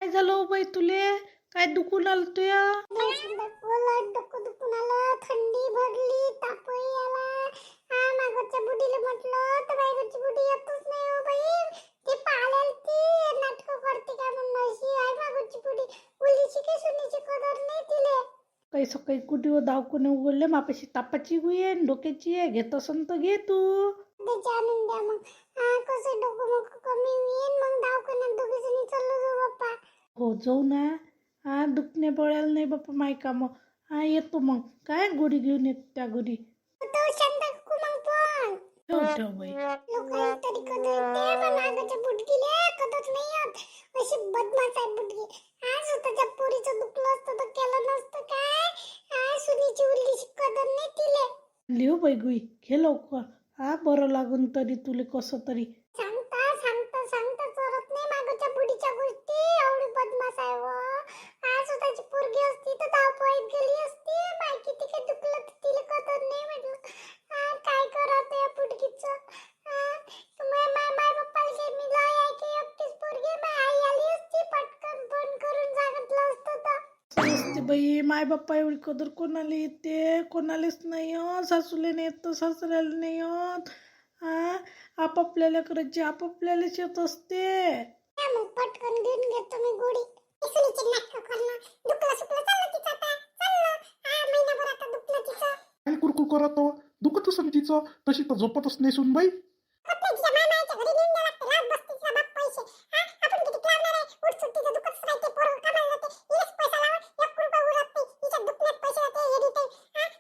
काय झालं हो बाई तुले? काय दुखून आलं तुया? दुखून आलं, थंडी भरली, तापही आला. मागच्या बुडीला म्हटलं तर मागची बुडी येतच नाही हो बाई. ते पाळेल ती नाटक करते काय म्हणून अशी आहे मागची बुडी. उलीची की सुनीची कदर नाही तिले. काही सकाळी कुठे दावकोने उघडले मापाशी तापाची गुये डोक्याची आहे. घेत असन तर घे तू. त्याच्या आणून द्या मग. कसं डोकं मग कमी होईल मग दवाखान्यात दोघी जणी चाललो जाऊ बाप्पा. हो जाऊ ना. दुखणे बळायला नाही बाप्पा माय काम. येतो मग. काय गोडी घेऊन येत त्या गोडी. तो शांत काकू मग पण. ठेव बाई. लोकांना तरी कदर येते पण नागाच्या बुडगीले कदर नाही येत. अशी बदमाश आहे बुडगी. स्वतःच्या पोरीचं दुखलं असतं तर केलं नसतं काय. सुनीची उल्लीची कदर नाही तिले. लिहू बाई गुई घे लवकर. बरं लागून तरी तुले कसं तरी. सांगता चरत नाही मागच्या बुडीच्या गोष्टी. एवढी बदमाश आहे व. स्वतःची पोरगी असती तर धावपळीत गेली असती. माय किती काही दुखलं तर तिला कदर नाही म्हटलं. काय करावं या बुडगीचं. माय बाप्पाला मी लय आहे की एकटीच पोरगी. माय आई आली असती पटकन फोन करून सांगितलं असतं तर. असते बाई माय बाप्पा एवढी कदर कोणाला येते? कोणालाच नाही हो. सासूला नाही येत तर सासऱ्याला नाही होत. आपापल्याला करायची आपापल्यालाच येत असते. मग पटकन घेऊन घेतो मी गोडी. सुनीची नाटकं करणं. दुखलं सुकलं चाललं तिचं आता. चाललं. महिनाभर आता दुखलं तिचं. काय कुरकुर करत हो? दुखत असन तिचं. तशी तर झोपतच नाही सून बाई. आपल्या तिच्या मामाच्या घरी नेऊन द्यावं लागतं. लाज बसते तिचा बाप पैसे. आपण किती लावणार आहे. उठसूट तिचं दुखतच राहते. पोरं कामाला जाते. हिलाच पैसा लावा. 1 रुपया उरत नाही. हिच्या दुखण्यात पैसे जाते. हे देते.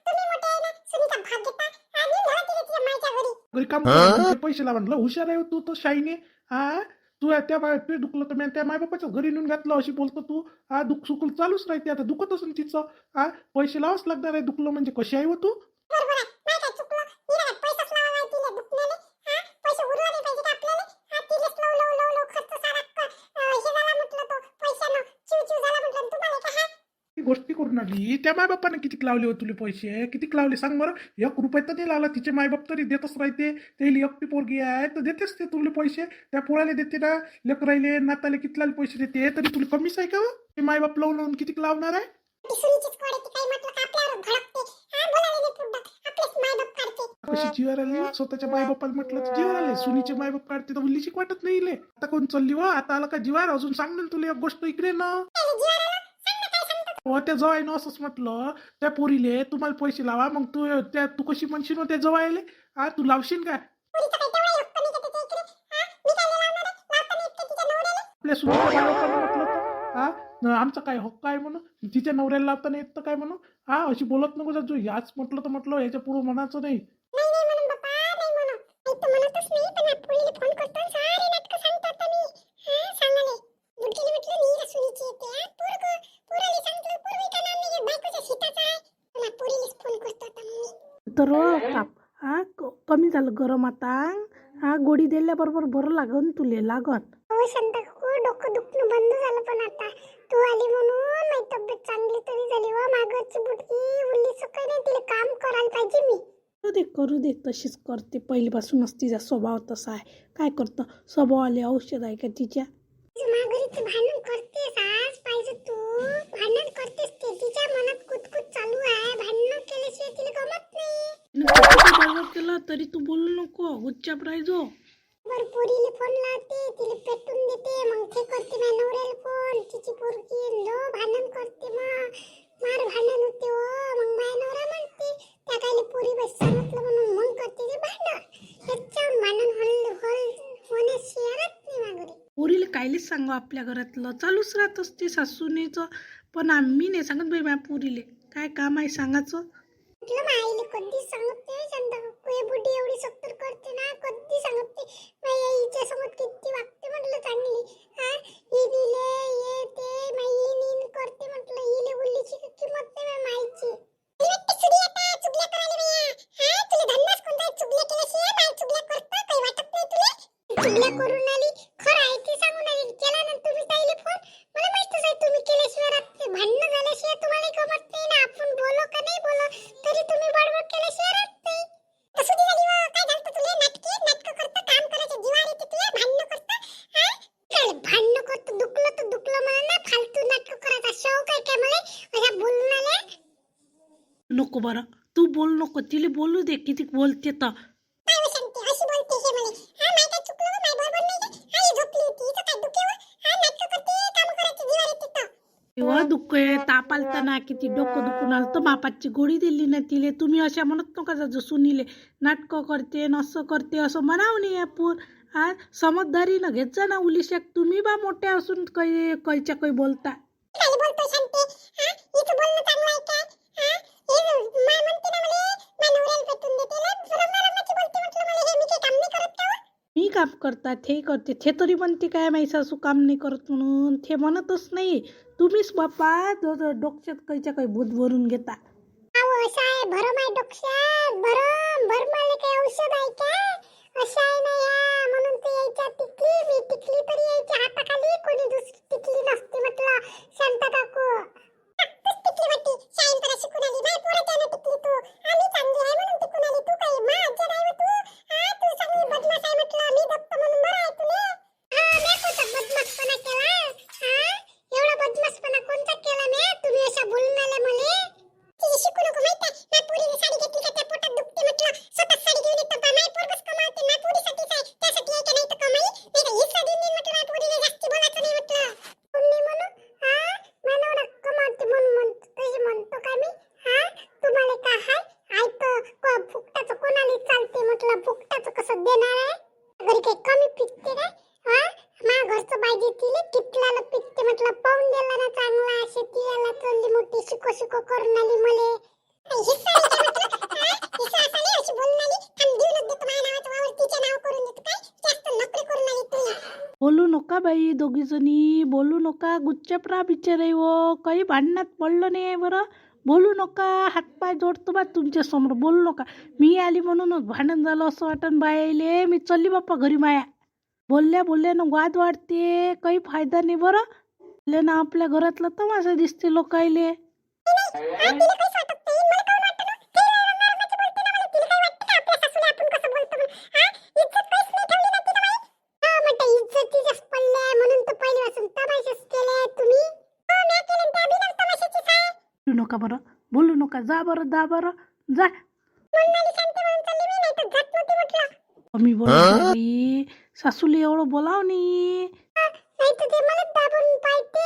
तुम्ही मोठे आहे ना. सुनीचा भाग घेता. नेऊन द्यावं तिला तिच्या मायच्या घरी. घरी काम करायला पैसे लावा. म्हणलं हुशार आहे हो तू तर शाईने. तू त्या ते दुखलं तर मी त्या मायबापाच्या घरी नेऊन घातलं अशी बोलतो तू. दुख सुख चालूच राहते. आता दुखत असून तिचं. पैसे लावाच लागणार आहे. दुखलं म्हणजे कशी आहे हो तू? बरोबर आहे. नाही काय चुकलं. हिला पैसाच लावा नाही तिला दुखण्याले. पैसे उरला नाही पाहिजे का आपल्याला. तिलेच लव खर्च सारा हे झाला म्हटलं तो पैशानं चिव झाला म्हटलं तुम्हाला का. ती गोष्टी करून आली. त्या मायबापाने किती लावले हो तुला पैसे? किती लावले सांग बरं. 1 रुपया तर नाही लावला. तिचे मायबाप तरी देतच राहते. ते एकटी पोरगी आहे तर देतेच ते तुला पैसे. त्या पोराला देते ना. लेकरायले नाताले कितला पैसे देते तरी तुला कमीच आहे का? ते मायबाप लावून किती लावणार आहे? कशी जीवर आली स्वतःच्या मायबापाला म्हटलं तर जीवर आले. सुनीचे मायबाप काढते तर उल्लीची वाटत नाही. आता कोण चालली व? आता आला का जीवार? अजून सांग ना तुला एक गोष्ट इकडे ना. त्या जवाईनं असंच म्हटलं त्या पोरीले तुम्हाला पैसे लावा. मग तू कशी म्हणशील त्या जवायले? तू लावशील का? आपल्या सुनीच्या मायबापाने म्हटलं तर आमचा काय हक्क आहे म्हणून. तिच्या नवऱ्याला लावता नाही येत तर काय म्हणून. अशी बोलत नको जाऊ. याच म्हटलं तर म्हटलं याच्या पुढं म्हणायचं नाही. सर्व ताप कमी झालं गरम आता. गोळी दिल्याबरोबर बरं लागन तुले लागन. हो शांता काकू, डोकं दुखणं बंद झालं. पण आता तू आली म्हणून माझी तब्येत चांगली तरी झाली. व मागची बुटकी उरली सकाळी नाही, तिला काम करायला पाहिजे मी. करू दे तशीच करते. पहिल्यापासूनच तिचा स्वभाव तसा आहे. काय करतं, स्वभावाले औषध आहे का तिच्या? माघारीचं भांडण करतेस आज पाहिजे तू. भांडण करतेस ते, तिच्या मनात कुतकुत चालू आहे. भांडण केल्याशिवाय तिला गमत नाही. बरोबर केलं तरी तू बोलू नको, गुच्चाप राहायचो. बर पोरीला फोन लावते, तिला पेटून देते, मग ते करते माझ्या नवऱ्याला फोन. तिची पोरगी लो भांडण करते, मग मार भांडण होते. मग माझ्या नवरा म्हणते त्या कायले पोरी बस सांगितलं म्हणून मग करते ते भांडण. त्याच्यावर भांडण होण्याशिवाय राहत नाही माघारी. पोरीला कायलेच सांगू, आपल्या घरातलं चालूच राहत असते सासूनेचं. पण आम्ही नाही सांगत बाई माझ्या पोरीले. काय काम आहे सांगायचं? म्हटलं माईले कधी सांगत नाही शांता काकू, हे बुड्डी एवढी सक्कर करते ना, कधी सांगत नाही. माझ्या आईच्या समोर किती वागते म्हटलं चांगली. ही दिले ये ते माई इन करते म्हटलं. हिले उल्लीची किंमत नाही माझ्या माईची. चुगल्या करायला भैया. तुला धंदाच कोणता आहे? चुगल्या केल्याशिवाय माई चुगल्या करता काही वाटत नाही तुला? चुगल्या करून आली, खरं आहे ते सांगून आली. केला ना तुम्ही ताईले फोन? मला माहितच आहे तुम्ही केल्याशिवाय राहत नाही. भांडणं झाल्याशिवाय तुम्हाला गमत नाही ना. आपण बोलो का नाही बोलो तरी तुम्ही बडबड केल्याशिवाय राहत नाही. कसं झाली व काय झालं तुला? नाटक करता, काम करायचं जीवार येते तुला, भांडणं करता. काय भांडणं करतो? दुखलं तर दुखलं म्हणा ना, फालतू नाटक करायचा शौक आहे काय मला अशा बोलून आल्या? नको बरं, तू बोल नको, तिला बोलू दे किती बोलते तर. काय व शांती अशी बोलते हे मला? माय काय चुकलं व? माय बरोबर नाही का? ही झोपली होती, इथं काय दुखे व? नाटक करते, काम करायचं जीवार येते तर. तेव्हा दुःख आहे, ताप आलता ना, किती डोकं दुखून आलं तर मापाची गोळी दिली ना तिले. तुम्ही अशा म्हणत नका जा सुनीले नाटकं करते न असं करते असं म्हणावं नाही आपण. समजदारीनं घेत जा ना उलिशाक. तुम्ही बा मोठ्या असून काही काहीच्या काही बोलता. काय बोलतो शांती? हिचं बोलणं चांगलं आहे का? माय म्हणते ना मला, माय नवऱ्याला पेटून देते ना, रमारमाची बोलते म्हटलं मला. हे मी काही काम नाही करत का व? मी काम करतात हे करते, ते तरी म्हणते काय माही सासू काम नाही करत म्हणून. ते म्हणतच नाही. तुम्हीच बापा डोक्यात काहीच्या काही भूत भरून घेता. असं आहे भरम आहे डोक्यात, भर मला काही औषध आहे का? असं आहे ना या, म्हणून ते यायच्या टिकली. मी टिकली तरी यायच्या हाताखाली, कोणी दुसरी टिकली नसते म्हटलं शांता काकू. तूच टिकली वाटते, शाळेत शिकून आली. बाय पोराच्या ना टिकली तू. आम्ही चांगली आहे म्हणून टिकून आली. तू काही माझ्या नाही व तू. तू चांगली बदमाश आहे म्हटलं. मी दप्त म्हणून बरं आहे तुले. मी कोणता बदमाशपणा केला? एवढा बदमाशपणा कोणता केला मी? तुम्ही अशा बोलून आल्या मला. तिची शिकू नको माहिती आहे. माझ्या पोरीने साडी घेतली का त्या पोटात दुखते म्हटलं. स्वतः साडी घेऊन येतं बा. माझ्या पोरगंच कमावते. माझ्या पोरीसाठीच आहे. त्यासाठी आहे का नाही तर कमाई? नाही का हिस्सा देऊन देईन म्हटलं. माझ्या पोरीने जास्ती बोलायचं नाही म्हटलं. कोण नाही म्हणू? मानवडा कमावते म्हणून म्हणतो. तशी म्हणतो का मी? तुम्हाला काय हाय? ऐकतं फुकटाचं कोणाला चालते म्हटलं. फुकटाचं कसं देणार आहे? घरी काही कमी पिकते काय? माझ्या घरचं पाहिजे तिले टिपलाला पिकते म्हटलं. पाहून दिला ना चांगला. शेती याला चालली मोठी, शिको करून आली मले. हिस्सा आहे का म्हटलं? हिस्सा असा नाही अशी बोलून आली. थांब देऊनच देतो माझ्या नावाचं वावर तिच्या नाव करून देतो. काय जास्त नोकरी करून आली तुम्ही? बोलू नका बाई, दोघी जणी बोलू नका. गुच्चाप राहा बिचारे व. काही भांडणात पडलं नाही बरं. बोलू नका, हातपाय जोडतो बा तुमच्या समोर. बोलू नका. मी आली म्हणूनच भांडण झालं असं वाटण बायाले. मी चालली बाप्पा घरी माया. बोलल्यानं वाद वाढते, काही फायदा नाही बरं. बोलल्यानं आपल्या घरातला तमाशा दिसते लोकायले. बोलू नका बरं, बोलू नका. जा बरं, दा बरं, जा. मी बोलू बाई, सासूला एवढं बोलाव नाही. नाही तर ते मला दाबून पाहते.